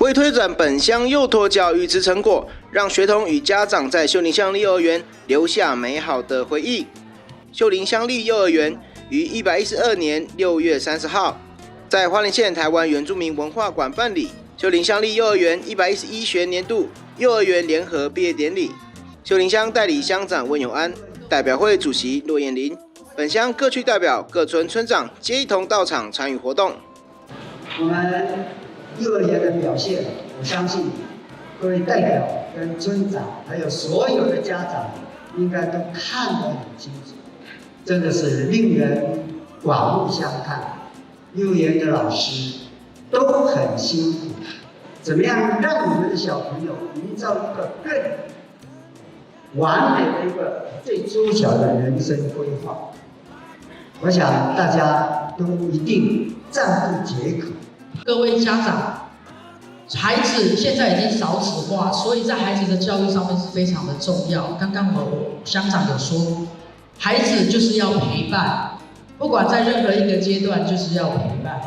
为推展本乡幼托教育之成果，让学童与家长在秀林乡立幼儿园留下美好的回忆。秀林乡立幼儿园于112年6月30号，在花莲县台湾原住民文化馆办理秀林乡立幼儿园111学年度幼儿园联合毕业典礼。秀林乡代理乡长温永安、代表会主席骆燕玲，本乡各区代表、各村村长皆一同到场参与活动。我们幼儿园的表现，我相信各位代表跟村长，还有所有的家长，应该都看得很清楚，真的是令人刮目相看。幼儿园的老师都很辛苦，怎么样让我们的小朋友营造一个更完美的一个最周详的人生规划？我想大家都一定赞不绝口。各位家长，孩子现在已经少子化，所以在孩子的教育上面是非常的重要。刚刚我乡长有说，孩子就是要陪伴，不管在任何一个阶段，就是要陪伴。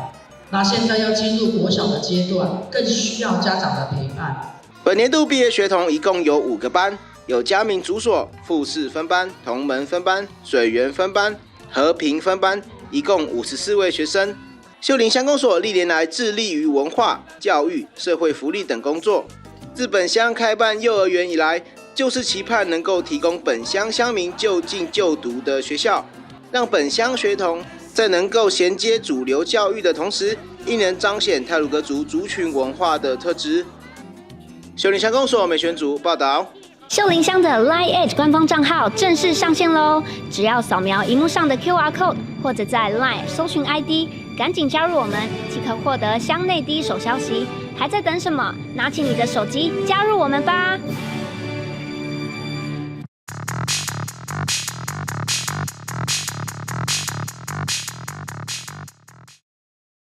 那现在要进入国小的阶段，更需要家长的陪伴。本年度毕业学童一共有5个班，有嘉明主所、富士分班、同门分班、水源分班、和平分班，一共54位学生。秀林乡公所历年来致力于文化、教育、社会福利等工作。自本乡开办幼儿园以来，就是期盼能够提供本乡乡民就近就读的学校，让本乡学童在能够衔接主流教育的同时，亦能彰显太鲁阁族族群文化的特质。秀林乡公所美宣组报道。秀林乡的 Line Edge 官方账号正式上线喽！只要扫描荧幕上的 QR code， 或者在 Line 搜寻 ID， 赶紧加入我们，即可获得乡内第一手消息。还在等什么？拿起你的手机加入我们吧！